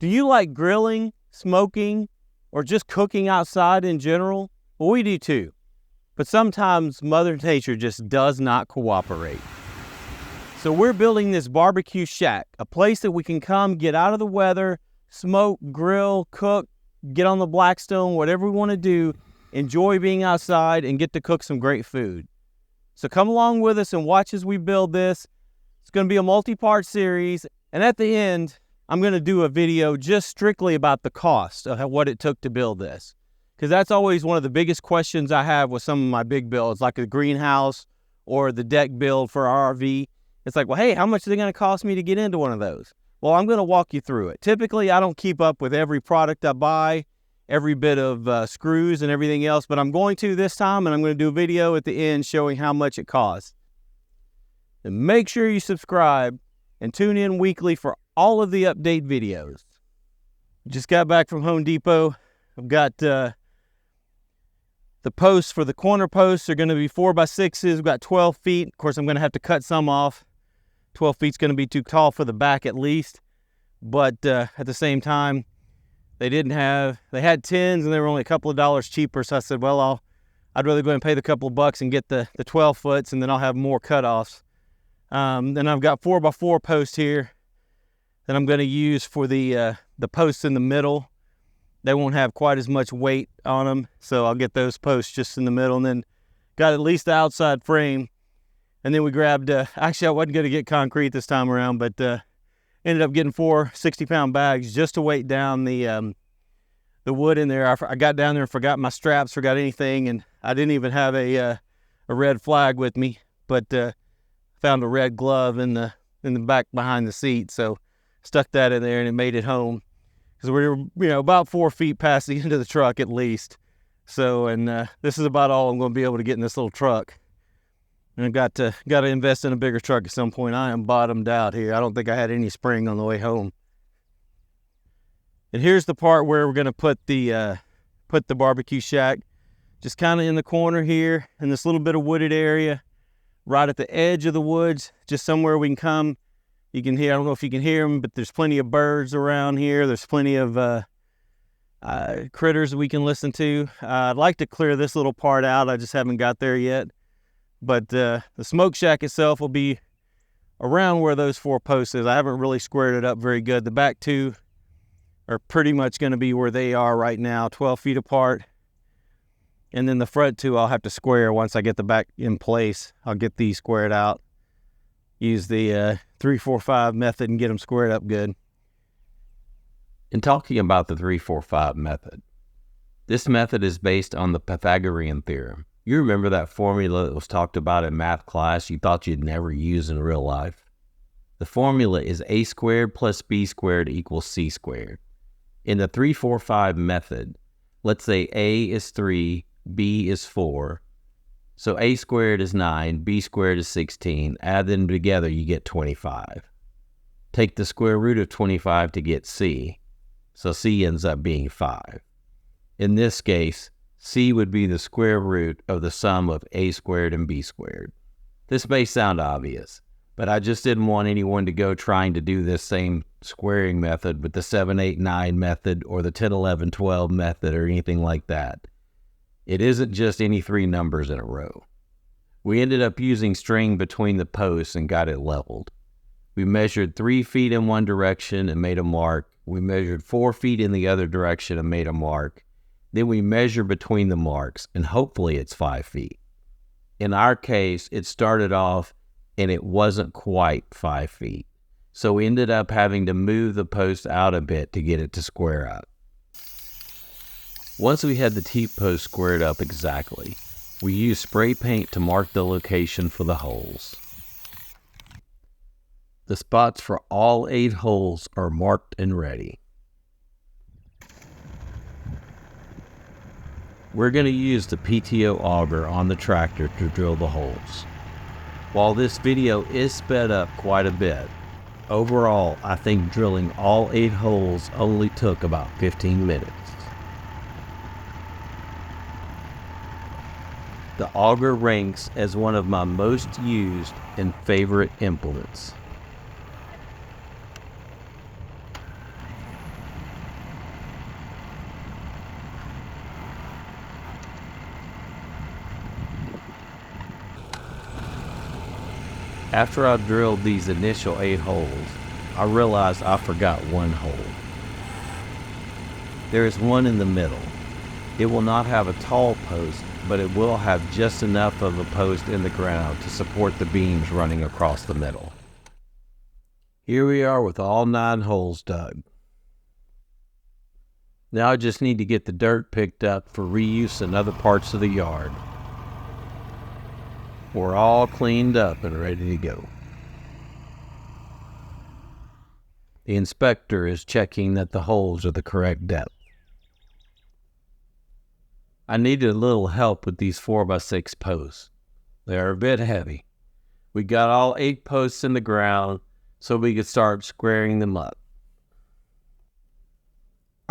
Do you like grilling, smoking, or just cooking outside in general? Well, we do too. But sometimes Mother Nature just does not cooperate. So we're building this BBQ Shack, a place that we can come, get out of the weather, smoke, grill, cook, get on the Blackstone, whatever we want to do, enjoy being outside, and get to cook some great food. So come along with us and watch as we build this. It's going to be a multi-part series, and at the end, I'm going to do a video just strictly about the cost of what it took to build this. Because that's always one of the biggest questions I have with some of my big builds, like a greenhouse or the deck build for our RV. It's like, well, hey, how much is it going to cost me to get into one of those? Well, I'm going to walk you through it. Typically, I don't keep up with every product I buy, every bit of screws and everything else, but I'm going to this time, and I'm going to do a video at the end showing how much it costs. And make sure you subscribe and tune in weekly for all of the update videos. Just got back from Home Depot. I've got the posts for the corner posts are going to be 4x6s. We've got 12 feet. Of course, I'm going to have to cut some off. 12 feet is going to be too tall for the back at least. But at the same time, they had 10s and they were only a couple of dollars cheaper. So I said, well, I'd rather go ahead and pay the couple of bucks and get the 12 foots, and then I'll have more cutoffs. Then I've got 4x4 posts here that I'm going to use for the posts in the middle. They won't have quite as much weight on them, so I'll get those posts just in the middle, and then got at least the outside frame. And then we grabbed, actually I wasn't going to get concrete this time around, but ended up getting 4 60-pound bags just to weight down the wood in there. I got down there and forgot my straps, forgot anything, and I didn't even have a red flag with me, but found a red glove in the back behind the seat, so stuck that in there and it made it home. Because we were, about 4 feet past the end of the truck at least. So, and this is about all I'm going to be able to get in this little truck. And I got to invest in a bigger truck at some point. I am bottomed out here. I don't think I had any spring on the way home. And here's the part where we're going to put the BBQ Shack, just kind of in the corner here, in this little bit of wooded area, right at the edge of the woods, just somewhere we can come. You can hear, I don't know if you can hear them, but there's plenty of birds around here. There's plenty of critters we can listen to. I'd like to clear this little part out. I just haven't got there yet. But the smoke shack itself will be around where those 4 posts is. I haven't really squared it up very good. The back 2 are pretty much going to be where they are right now, 12 feet apart. And then the front 2 I'll have to square once I get the back in place. I'll get these squared out. Use the 3-4-5 method and get them squared up good. In talking about the 3-4-5 method, this method is based on the Pythagorean theorem. You remember that formula that was talked about in math class you thought you'd never use in real life? The formula is a squared plus b squared equals c squared. In the 3-4-5 method, let's say a is 3, b is 4. So a squared is 9, b squared is 16. Add them together, you get 25. Take the square root of 25 to get c. So c ends up being 5. In this case, c would be the square root of the sum of a squared and b squared. This may sound obvious, but I just didn't want anyone to go trying to do this same squaring method with the 7, 8, 9 method or the 10, 11, 12 method or anything like that. It isn't just any 3 numbers in a row. We ended up using string between the posts and got it leveled. We measured 3 feet in one direction and made a mark. We measured 4 feet in the other direction and made a mark. Then we measure between the marks, and hopefully it's 5 feet. In our case, it started off and it wasn't quite 5 feet. So we ended up having to move the post out a bit to get it to square up. Once we had the T-post squared up exactly, we used spray paint to mark the location for the holes. The spots for all 8 holes are marked and ready. We're going to use the PTO auger on the tractor to drill the holes. While this video is sped up quite a bit, overall I think drilling all 8 holes only took about 15 minutes. The auger ranks as one of my most used and favorite implements. After I drilled these initial 8 holes, I realized I forgot one hole. There is one in the middle. It will not have a tall post, but it will have just enough of a post in the ground to support the beams running across the middle. Here we are with all 9 holes dug. Now I just need to get the dirt picked up for reuse in other parts of the yard. We're all cleaned up and ready to go. The inspector is checking that the holes are the correct depth. I needed a little help with these 4x6 posts. They are a bit heavy. We got all 8 posts in the ground so we could start squaring them up.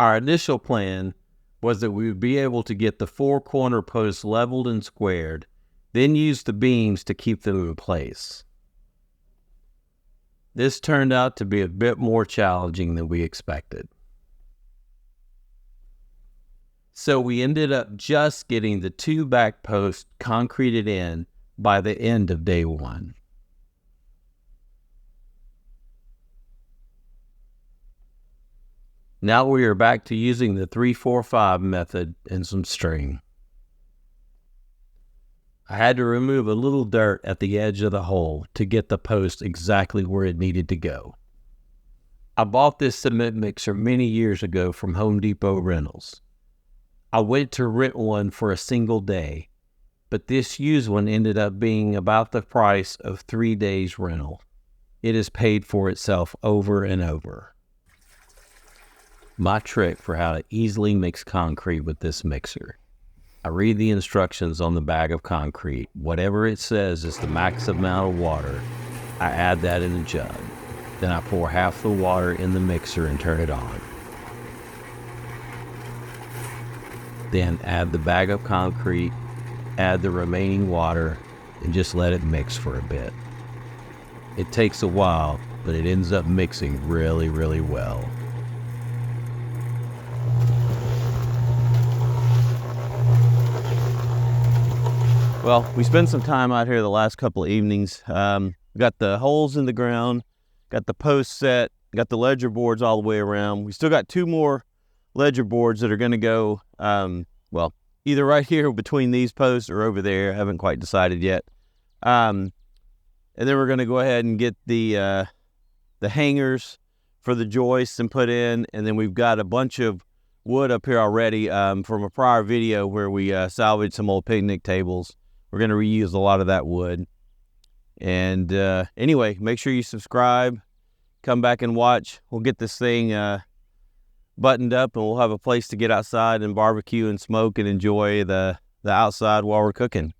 Our initial plan was that we would be able to get the 4 corner posts leveled and squared, then use the beams to keep them in place. This turned out to be a bit more challenging than we expected. So we ended up just getting the 2 back posts concreted in by the end of day 1. Now we are back to using the 3-4-5 method and some string. I had to remove a little dirt at the edge of the hole to get the post exactly where it needed to go. I bought this cement mixer many years ago from Home Depot Rentals. I went to rent one for a single day, but this used one ended up being about the price of 3 days rental. It has paid for itself over and over. My trick for how to easily mix concrete with this mixer. I read the instructions on the bag of concrete. Whatever it says is the max amount of water, I add that in a jug. Then I pour half the water in the mixer and turn it on. Then add the bag of concrete, add the remaining water, and just let it mix for a bit. It takes a while, but it ends up mixing really, really well. Well, we spent some time out here the last couple of evenings. We got the holes in the ground, got the posts set, got the ledger boards all the way around. We still got 2 more ledger boards that are going to go, well, either right here between these posts or over there. I haven't quite decided yet. And then we're going to go ahead and get the hangers for the joists and put in. And then we've got a bunch of wood up here already from a prior video where we salvaged some old picnic tables. We're going to reuse a lot of that wood. And anyway, make sure you subscribe. Come back and watch. We'll get this thing buttoned up and we'll have a place to get outside and barbecue and smoke and enjoy the outside while we're cooking.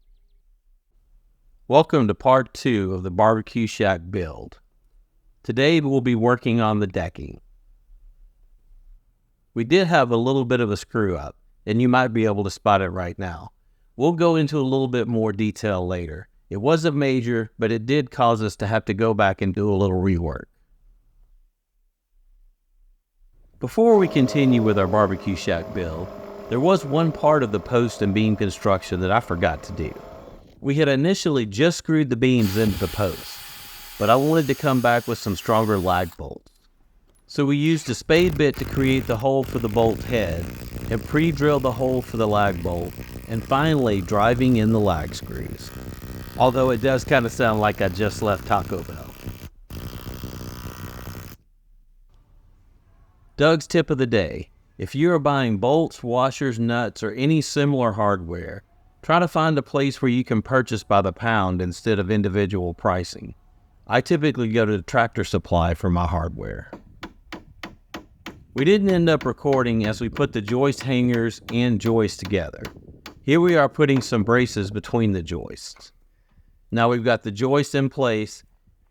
Welcome to part 2 of the BBQ Shack build. Today we'll be working on the decking. We did have a little bit of a screw up, and you might be able to spot it right now. We'll go into a little bit more detail later. It wasn't major, but it did cause us to have to go back and do a little rework. Before we continue with our BBQ Shack build, there was one part of the post and beam construction that I forgot to do. We had initially just screwed the beams into the post, but I wanted to come back with some stronger lag bolts. So we used a spade bit to create the hole for the bolt head and pre-drilled the hole for the lag bolt, and finally driving in the lag screws. Although it does kind of sound like I just left Taco Bell. Doug's tip of the day. If you are buying bolts, washers, nuts, or any similar hardware, try to find a place where you can purchase by the pound instead of individual pricing. I typically go to Tractor Supply for my hardware. We didn't end up recording as we put the joist hangers and joists together. Here we are putting some braces between the joists. Now we've got the joist in place,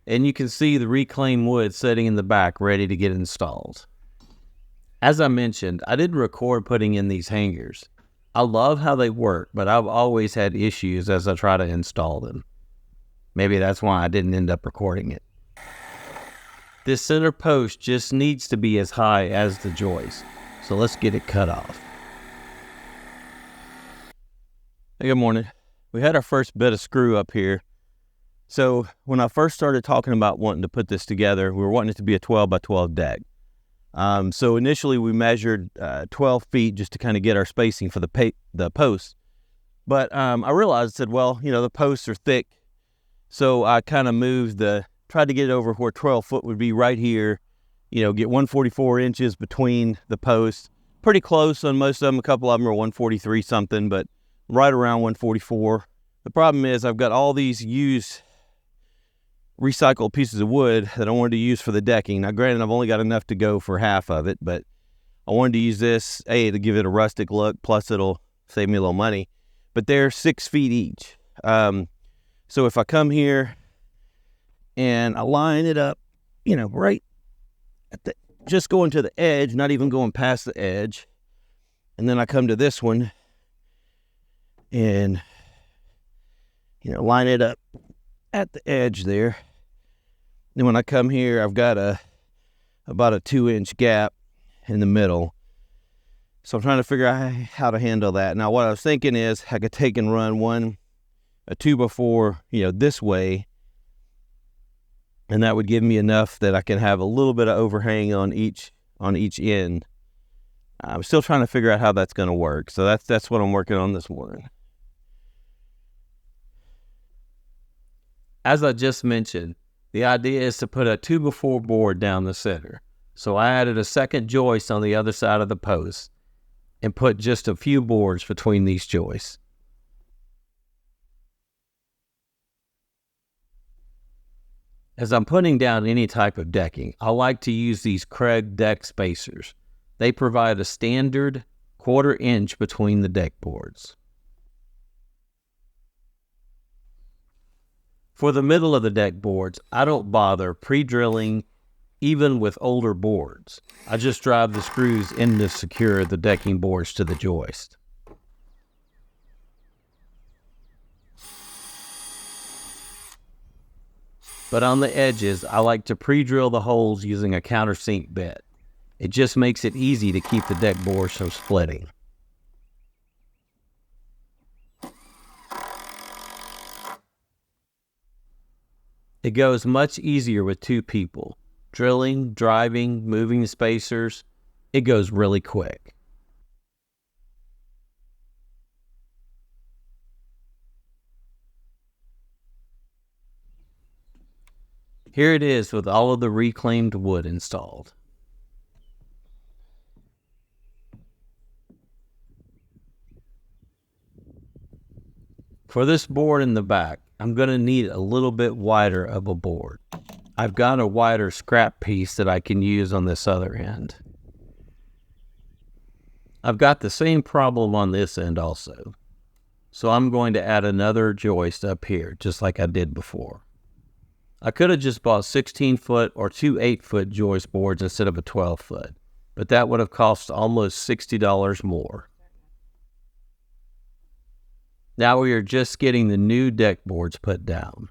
and you can see the reclaimed wood sitting in the back ready to get installed. As I mentioned, I didn't record putting in these hangers. I love how they work, but I've always had issues as I try to install them. Maybe that's why I didn't end up recording it. This center post just needs to be as high as the joist, so let's get it cut off. Hey, good morning. We had our first bit of screw up here. So when I first started talking about wanting to put this together, we were wanting it to be a 12 by 12 deck. So initially we measured 12 feet just to kind of get our spacing for the posts. But I realized, said, well, the posts are thick. So I kind of tried to get it over where 12 foot would be right here, get 144 inches between the posts. Pretty close on most of them. A couple of them are 143 something, but right around 144. The problem is I've got all these used recycled pieces of wood that I wanted to use for the decking. Now, granted, I've only got enough to go for half of it, but I wanted to use this, to give it a rustic look, plus it'll save me a little money. But they're 6 feet each. So if I come here and I line it up, right at just going to the edge, not even going past the edge, and then I come to this one and, line it up at the edge there. Then when I come here, I've got about a 2-inch gap in the middle. So I'm trying to figure out how to handle that. Now, what I was thinking is I could take and run a 2x4, this way, and that would give me enough that I can have a little bit of overhang on each end. I'm still trying to figure out how that's going to work. So that's what I'm working on this morning. As I just mentioned, the idea is to put a 2x4 board down the center. So I added a second joist on the other side of the post and put just a few boards between these joists. As I'm putting down any type of decking, I like to use these Craig deck spacers. They provide a standard 1/4 inch between the deck boards. For the middle of the deck boards, I don't bother pre-drilling even with older boards. I just drive the screws in to secure the decking boards to the joist. But on the edges, I like to pre-drill the holes using a countersink bit. It just makes it easy to keep the deck boards from splitting. It goes much easier with 2 people. Drilling, driving, moving the spacers, it goes really quick. Here it is with all of the reclaimed wood installed. For this board in the back, I'm going to need a little bit wider of a board. I've got a wider scrap piece that I can use on this other end. I've got the same problem on this end also. So I'm going to add another joist up here, just like I did before. I could have just bought 16-foot or 2 8-foot joist boards instead of a 12-foot, but that would have cost almost $60 more. Now we are just getting the new deck boards put down.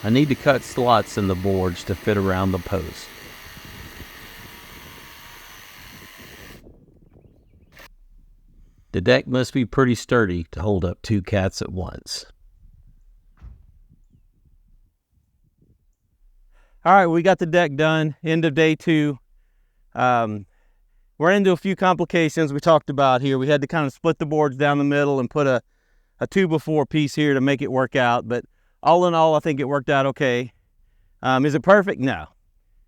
I need to cut slots in the boards to fit around the post. The deck must be pretty sturdy to hold up 2 cats at once. All right, we got the deck done. End of day 2. We're into a few complications we talked about here. We had to kind of split the boards down the middle and put a 2x4 piece here to make it work out. But all in all, I think it worked out okay. Is it perfect? No.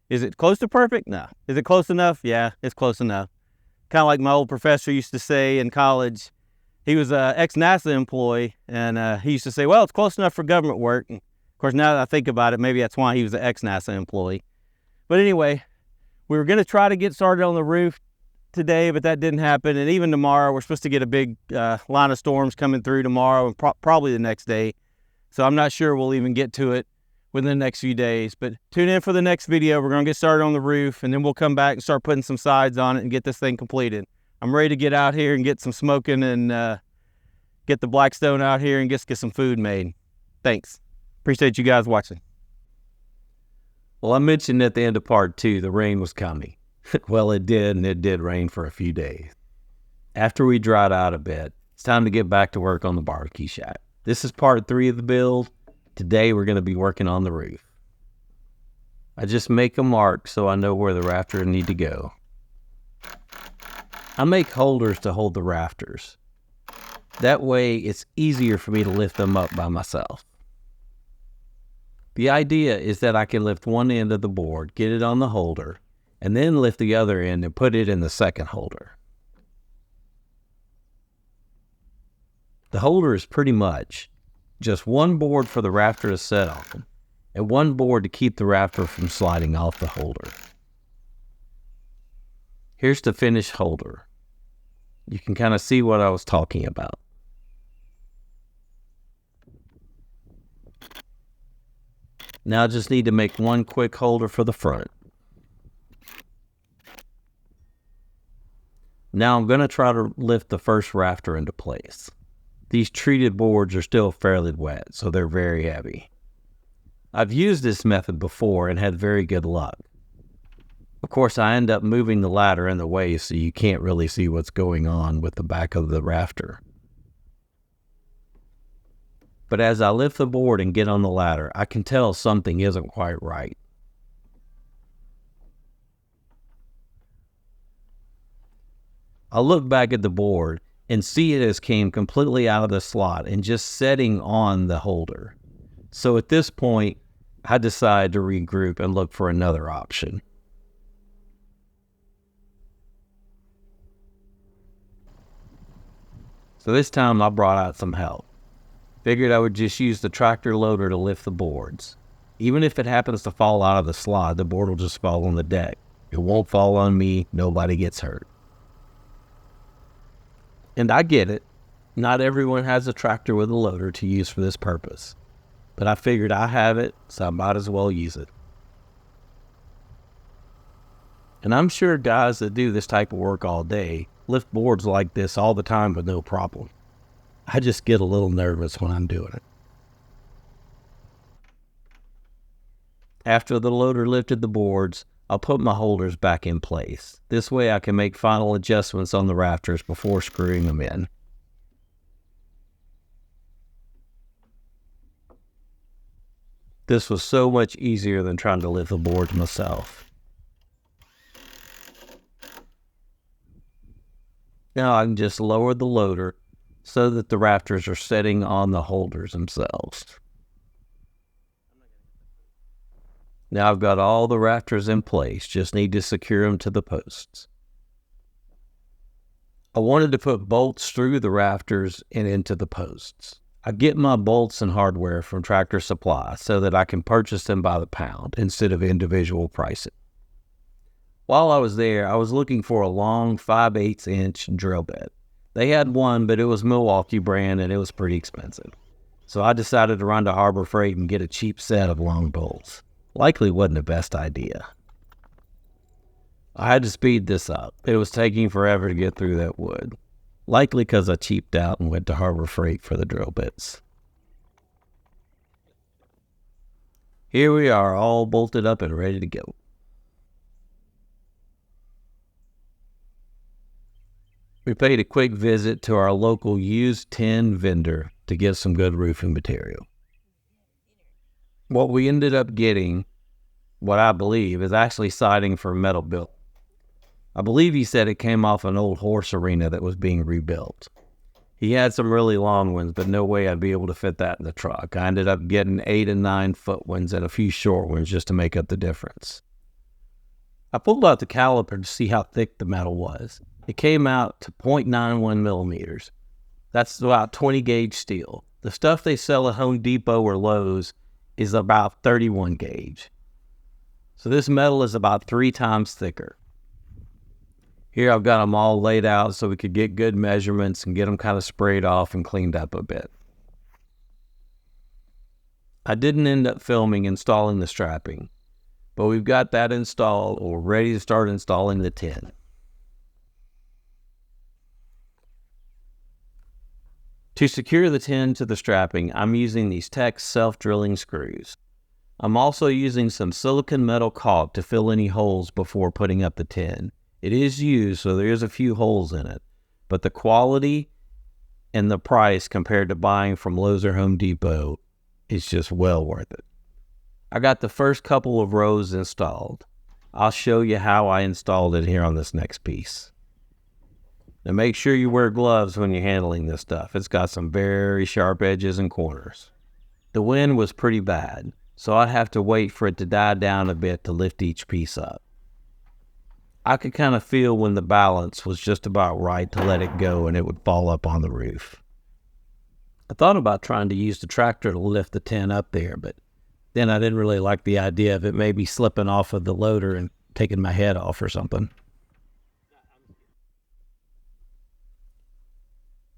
Is it close to perfect? No. Is it close enough? Yeah, it's close enough. Kind of like my old professor used to say in college. He was an ex-NASA employee, and he used to say, well, it's close enough for government work. And of course, now that I think about it, maybe that's why he was an ex-NASA employee. But anyway, we were going to try to get started on the roof today, but that didn't happen. And even tomorrow, we're supposed to get a big line of storms coming through tomorrow and probably the next day. So I'm not sure we'll even get to it within the next few days. But tune in for the next video. We're going to get started on the roof, and then we'll come back and start putting some sides on it and get this thing completed. I'm ready to get out here and get some smoking and get the Blackstone out here and get some food made. Thanks. Appreciate you guys watching. Well, I mentioned at the end of part 2, the rain was coming. Well, it did, and it did rain for a few days. After we dried out a bit, it's time to get back to work on the BBQ Shack. This is part 3 of the build. Today we're going to be working on the roof. I just make a mark so I know where the rafters need to go. I make holders to hold the rafters. That way it's easier for me to lift them up by myself. The idea is that I can lift one end of the board, get it on the holder, and then lift the other end and put it in the second holder. The holder is pretty much just one board for the rafter to set on, and one board to keep the rafter from sliding off the holder. Here's the finished holder. You can kind of see what I was talking about. Now I just need to make one quick holder for the front. Now I'm going to try to lift the first rafter into place. These treated boards are still fairly wet, so they're very heavy. I've used this method before and had very good luck. Of course, I end up moving the ladder in the way so you can't really see what's going on with the back of the rafter. But as I lift the board and get on the ladder, I can tell something isn't quite right. I look back at the board and see it has came completely out of the slot and just setting on the holder. So at this point, I decide to regroup and look for another option. So this time I brought out some help. Figured I would just use the tractor loader to lift the boards. Even if it happens to fall out of the slot, the board will just fall on the deck. It won't fall on me, nobody gets hurt. And I get it. Not everyone has a tractor with a loader to use for this purpose. But I figured I have it, so I might as well use it. And I'm sure guys that do this type of work all day lift boards like this all the time with no problem. I just get a little nervous when I'm doing it. After the loader lifted the boards, I'll put my holders back in place. This way I can make final adjustments on the rafters before screwing them in. This was so much easier than trying to lift the boards myself. Now I can just lower the loader so that the rafters are setting on the holders themselves. Now I've got all the rafters in place, just need to secure them to the posts. I wanted to put bolts through the rafters and into the posts. I get my bolts and hardware from Tractor Supply so that I can purchase them by the pound instead of individual pricing. While I was there, I was looking for a long 5/8 inch drill bit. They had one, but it was Milwaukee brand and it was pretty expensive. So I decided to run to Harbor Freight and get a cheap set of long bolts. Likely wasn't the best idea. I had to speed this up. It was taking forever to get through that wood. Likely because I cheaped out and went to Harbor Freight for the drill bits. Here we are, all bolted up and ready to go. We paid a quick visit to our local used tin vendor to get some good roofing material. What we ended up getting, what I believe, is actually siding for metal build. I believe he said it came off an old horse arena that was being rebuilt. He had some really long ones, but no way I'd be able to fit that in the truck. I ended up getting 8 and 9 foot ones and a few short ones just to make up the difference. I pulled out the caliper to see how thick the metal was. It came out to 0.91 millimeters. That's about 20 gauge steel. The stuff they sell at Home Depot or Lowe's is about 31 gauge. So this metal is about 3 times thicker. Here I've got them all laid out so we could get good measurements and get them kind of sprayed off and cleaned up a bit. I didn't end up filming installing the strapping, but we've got that installed or ready to start installing the tin. To secure the tin to the strapping, I'm using these Tex self-drilling screws. I'm also using some silicone metal caulk to fill any holes before putting up the tin. It is used, so there is a few holes in it, but the quality and the price compared to buying from Lowe's or Home Depot is just well worth it. I got the first couple of rows installed. I'll show you how I installed it here on this next piece. Now make sure you wear gloves when you're handling this stuff. It's got some very sharp edges and corners. The wind was pretty bad, so I'd have to wait for it to die down a bit to lift each piece up. I could kind of feel when the balance was just about right to let it go and it would fall up on the roof. I thought about trying to use the tractor to lift the tin up there, but then I didn't really like the idea of it maybe slipping off of the loader and taking my head off or something.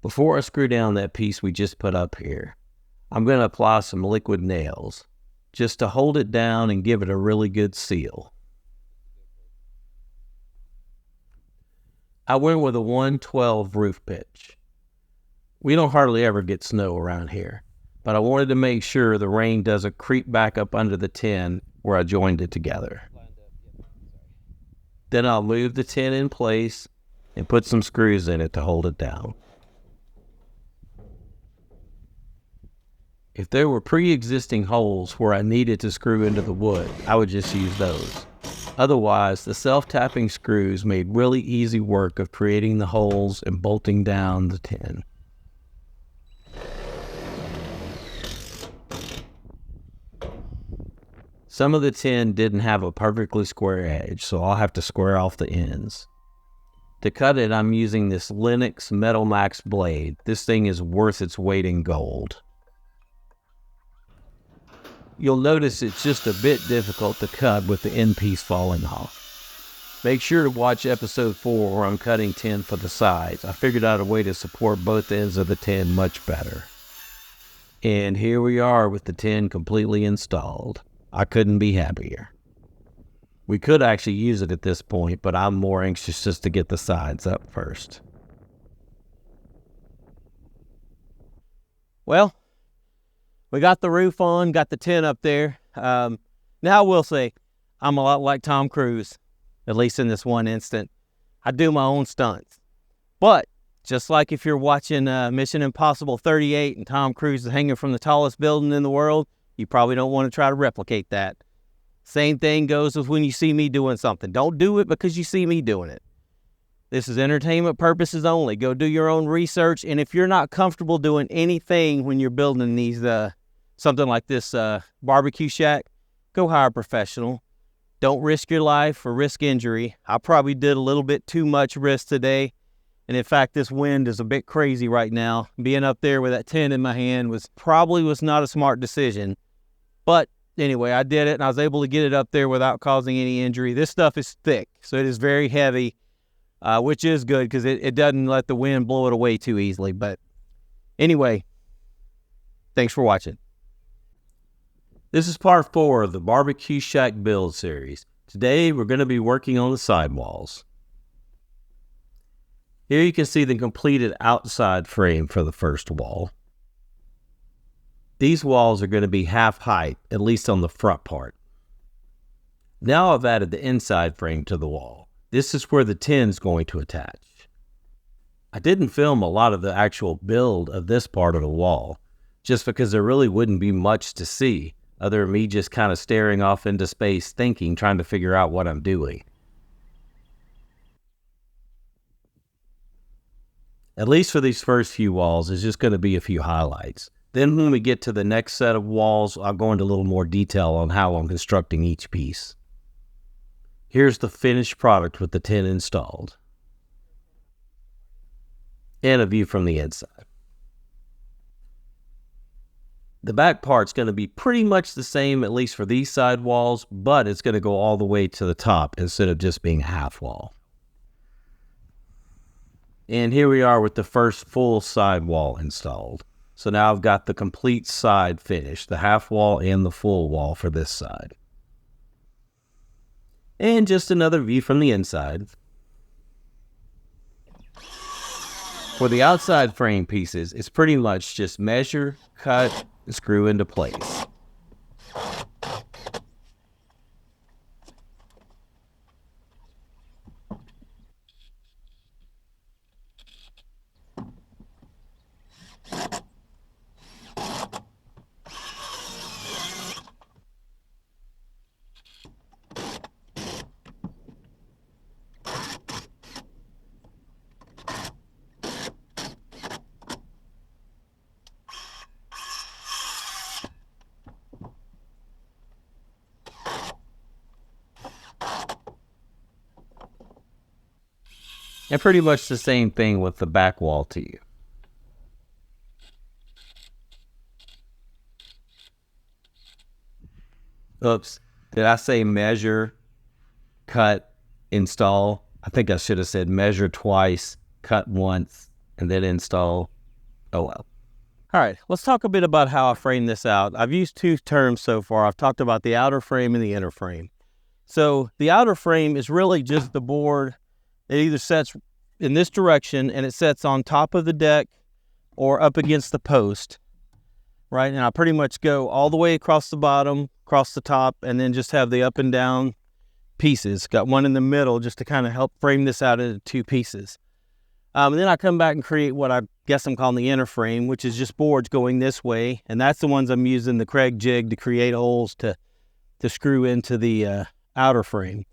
Before I screw down that piece we just put up here, I'm going to apply some liquid nails just to hold it down and give it a really good seal. I went with a 112 roof pitch. We don't hardly ever get snow around here, but I wanted to make sure the rain doesn't creep back up under the tin where I joined it together. Then I'll move the tin in place and put some screws in it to hold it down. If there were pre-existing holes where I needed to screw into the wood, I would just use those. Otherwise, the self-tapping screws made really easy work of creating the holes and bolting down the tin. Some of the tin didn't have a perfectly square edge, so I'll have to square off the ends. To cut it, I'm using this Lennox Metal Max blade. This thing is worth its weight in gold. You'll notice it's just a bit difficult to cut with the end piece falling off. Make sure to watch episode 4 where I'm cutting tin for the sides. I figured out a way to support both ends of the tin much better. And here we are with the tin completely installed. I couldn't be happier. We could actually use it at this point, but I'm more anxious just to get the sides up first. Well, we got the roof on, got the tin up there. Now I will say, I'm a lot like Tom Cruise, at least in this one instant. I do my own stunts. But just like if you're watching Mission Impossible 38 and Tom Cruise is hanging from the tallest building in the world, you probably don't want to try to replicate that. Same thing goes with when you see me doing something. Don't do it because you see me doing it. This is entertainment purposes only. Go do your own research. And if you're not comfortable doing anything when you're building these, something like this BBQ Shack, go hire a professional. Don't risk your life or risk injury. I probably did a little bit too much risk today. And in fact, this wind is a bit crazy right now. Being up there with that tin in my hand was not a smart decision. But anyway, I did it and I was able to get it up there without causing any injury. This stuff is thick, so it is very heavy, which is good because it doesn't let the wind blow it away too easily. But anyway, thanks for watching. This is part 4 of the BBQ Shack build series. Today, we're going to be working on the sidewalls. Here you can see the completed outside frame for the first wall. These walls are going to be half height, at least on the front part. Now I've added the inside frame to the wall. This is where the tin is going to attach. I didn't film a lot of the actual build of this part of the wall, just because there really wouldn't be much to see, other than me just kind of staring off into space thinking, trying to figure out what I'm doing. At least for these first few walls, it's just going to be a few highlights. Then when we get to the next set of walls, I'll go into a little more detail on how I'm constructing each piece. Here's the finished product with the tin installed. And a view from the inside. The back part's going to be pretty much the same, at least for these side walls, but it's going to go all the way to the top instead of just being half wall. And here we are with the first full side wall installed. So now I've got the complete side finished, the half wall and the full wall for this side. And just another view from the inside. For the outside frame pieces, it's pretty much just measure, cut, and screw into place. And pretty much the same thing with the back wall too. Oops, did I say measure, cut, install? I think I should have said measure twice, cut once, and then install. Oh well. All right, let's talk a bit about how I frame this out. I've used two terms so far. I've talked about the outer frame and the inner frame. So the outer frame is really just the board. It either sets in this direction and it sets on top of the deck or up against the post, right? And I pretty much go all the way across the bottom, across the top, and then just have the up and down pieces. Got one in the middle just to kind of help frame this out into two pieces. And then I come back and create what I guess I'm calling the inner frame, which is just boards going this way. And that's the ones I'm using the Craig jig to create holes to screw into the outer frame.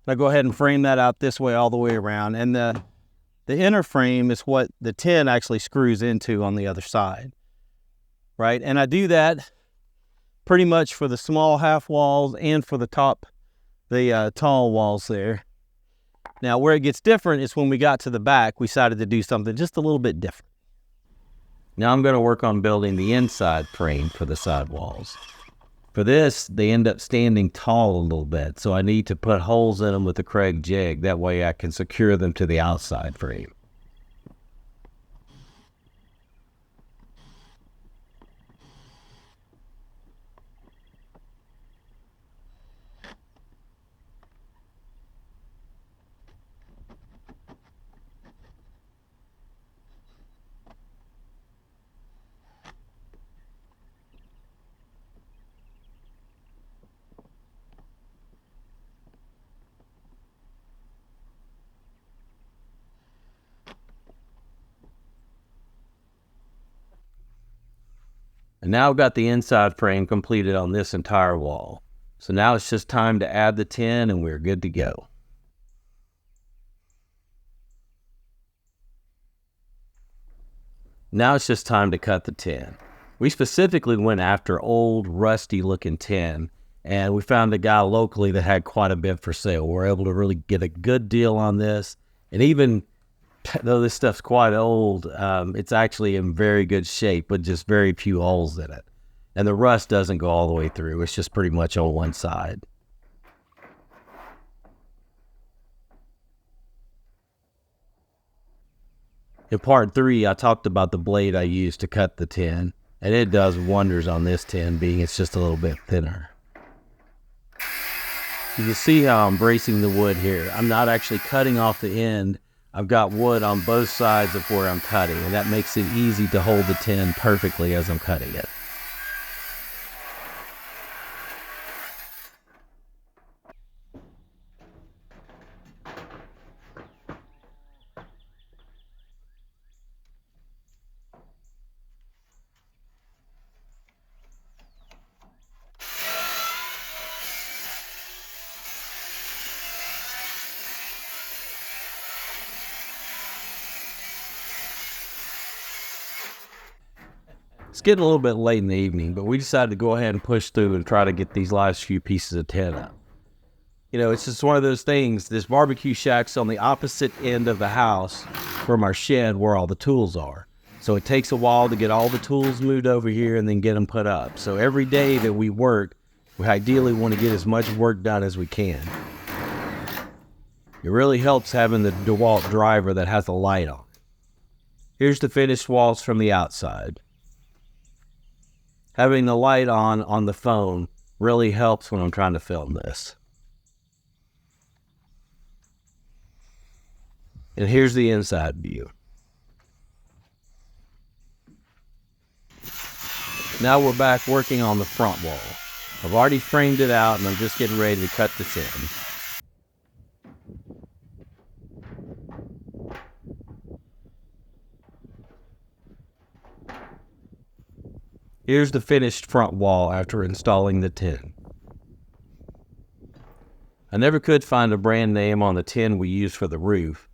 I go ahead and frame that out this way all the way around. And the inner frame is what the tin actually screws into on the other side, right? And I do that pretty much for the small half walls and for the top, the tall walls there. Now, where it gets different is when we got to the back, we decided to do something just a little bit different. Now I'm going to work on building the inside frame for the side walls. For this, they end up standing tall a little bit, so I need to put holes in them with the Craig jig. That way I can secure them to the outside frame. And now I've got the inside frame completed on this entire wall. So now it's just time to add the tin and we're good to go. Now it's just time to cut the tin. We specifically went after old, rusty looking tin, and we found a guy locally that had quite a bit for sale. We're able to really get a good deal on this, and even though this stuff's quite old, it's actually in very good shape with just very few holes in it. And the rust doesn't go all the way through. It's just pretty much on one side. In part 3, I talked about the blade I used to cut the tin, and it does wonders on this tin, being it's just a little bit thinner. You can see how I'm bracing the wood here. I'm not actually cutting off the end. I've got wood on both sides of where I'm cutting, and that makes it easy to hold the tin perfectly as I'm cutting it. It's getting a little bit late in the evening, but we decided to go ahead and push through and try to get these last few pieces of tin up. You know, it's just one of those things. This barbecue shack's on the opposite end of the house from our shed where all the tools are. So it takes a while to get all the tools moved over here and then get them put up. So every day that we work, we ideally want to get as much work done as we can. It really helps having the DeWalt driver that has a light on. Here's the finished walls from the outside. Having the light on the phone really helps when I'm trying to film this. And here's the inside view. Now we're back working on the front wall. I've already framed it out and I'm just getting ready to cut this in. Here's the finished front wall after installing the tin. I never could find a brand name on the tin we used for the roof,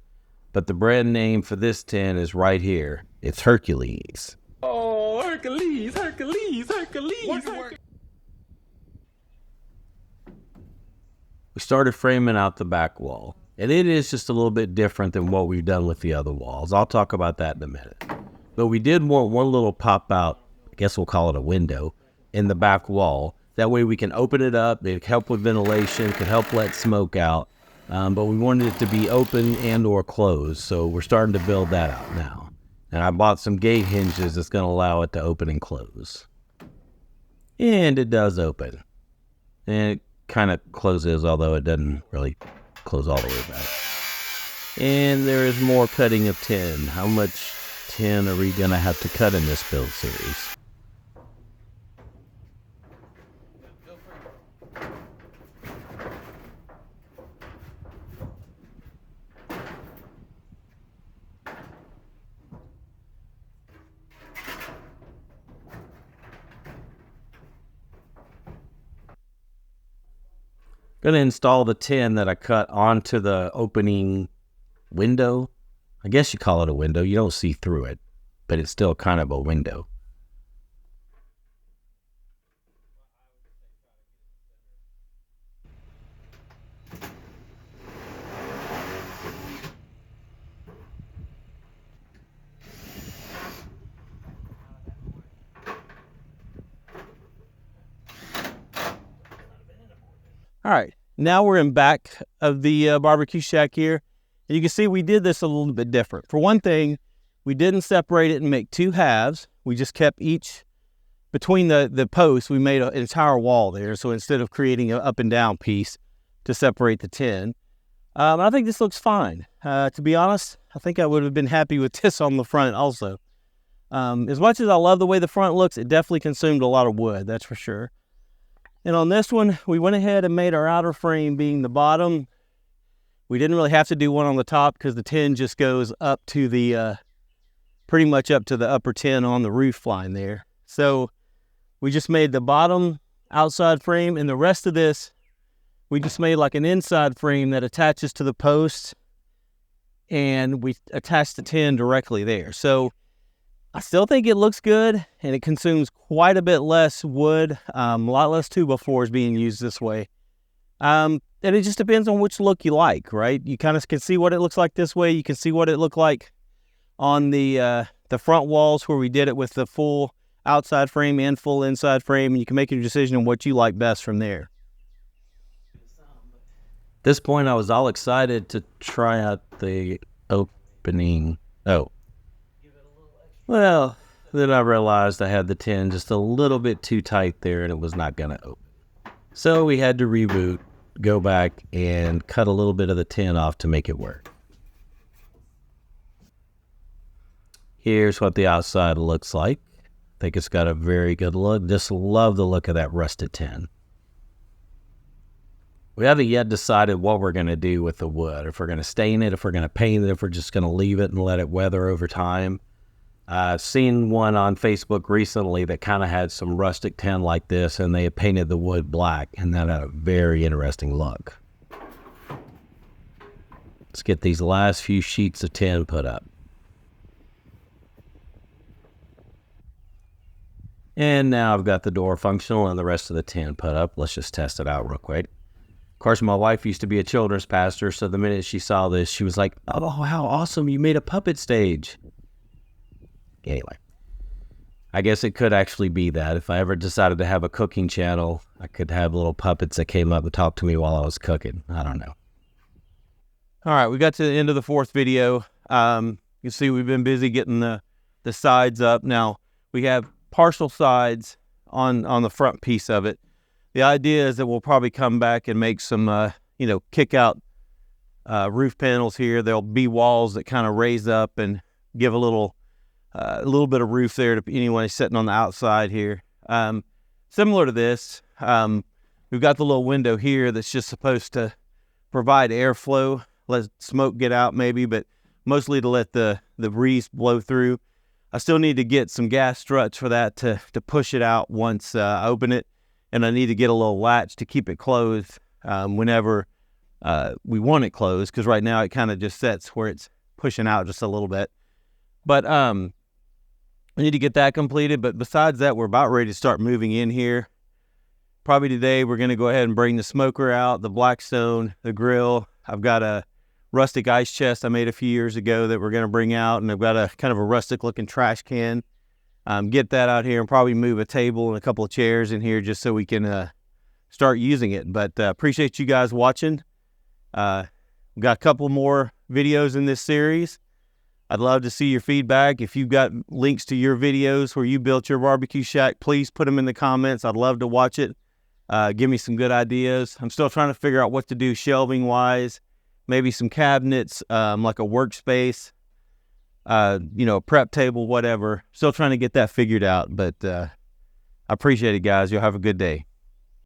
but the brand name for this tin is right here. It's Hercules. Oh, Hercules, Hercules, Hercules. We started framing out the back wall. And it is just a little bit different than what we've done with the other walls. I'll talk about that in a minute. But we did want one little pop out, I guess we'll call it a window, in the back wall. That way we can open it up. It can help with ventilation, can help let smoke out. But we wanted it to be open and or closed. So we're starting to build that out now. And I bought some gate hinges that's going to allow it to open and close. And it does open. And it kind of closes, although it doesn't really close all the way back. And there is more cutting of tin. How much tin are we going to have to cut in this build series? Going to install the tin that I cut onto the opening window. I guess you call it a window. You don't see through it, but it's still kind of a window. All right, now we're in back of the barbecue shack here. And you can see we did this a little bit different. For one thing, we didn't separate it and make two halves. We just kept each, between the posts, we made an entire wall there. So instead of creating an up and down piece to separate the tin, I think this looks fine. To be honest, I think I would have been happy with this on the front also. As much as I love the way the front looks, it definitely consumed a lot of wood, that's for sure. And on this one, we went ahead and made our outer frame being the bottom. We didn't really have to do one on the top because the tin just goes up to the, pretty much up to the upper tin on the roof line there. So we just made the bottom outside frame, and the rest of this, we just made like an inside frame that attaches to the post, and we attach the tin directly there. So I still think it looks good, and it consumes quite a bit less wood. A lot less 2x4 is being used this way. And it just depends on which look you like, right? You kind of can see what it looks like this way. You can see what it looked like on the front walls where we did it with the full outside frame and full inside frame. And you can make your decision on what you like best from there. At this point, I was all excited to try out the opening. Oh. Well, then I realized I had the tin just a little bit too tight there and it was not going to open. So we had to reboot, go back and cut a little bit of the tin off to make it work. Here's what the outside looks like. I think it's got a very good look. Just love the look of that rusted tin. We haven't yet decided what we're going to do with the wood. If we're going to stain it, if we're going to paint it, if we're just going to leave it and let it weather over time. I've seen one on Facebook recently that kind of had some rustic tin like this, and they had painted the wood black, and that had a very interesting look. Let's get these last few sheets of tin put up. And now I've got the door functional and the rest of the tin put up. Let's just test it out real quick. Of course, my wife used to be a children's pastor, so the minute she saw this, she was like, "Oh, how awesome, you made a puppet stage." Anyway, I guess it could actually be that. If I ever decided to have a cooking channel, I could have little puppets that came up and talked to me while I was cooking. I don't know. All right, we got to the end of the fourth video. You see we've been busy getting the sides up. Now, we have partial sides on the front piece of it. The idea is that we'll probably come back and make some, kick out roof panels here. There'll be walls that kind of raise up and give a little bit of roof there to anyone sitting on the outside here. Similar to this, we've got the little window here that's just supposed to provide airflow, let smoke get out maybe, but mostly to let the breeze blow through. I still need to get some gas struts for that to push it out once I open it, and I need to get a little latch to keep it closed whenever we want it closed, because right now it kind of just sets where it's pushing out just a little bit. But I need to get that completed. But besides that, we're about ready to start moving in here. Probably today we're going to go ahead and bring the smoker out, the Blackstone, the grill. I've got a rustic ice chest I made a few years ago that we're going to bring out, and I've got a kind of a rustic looking trash can. Get that out here and probably move a table and a couple of chairs in here just so we can start using it. But appreciate you guys watching. We've got a couple more videos in this series. I'd love to see your feedback. If you've got links to your videos where you built your barbecue shack, please put them in the comments. I'd love to watch it. Give me some good ideas. I'm still trying to figure out what to do shelving wise, maybe some cabinets, like a workspace, prep table, whatever. Still trying to get that figured out, but I appreciate it, guys. You'll have a good day.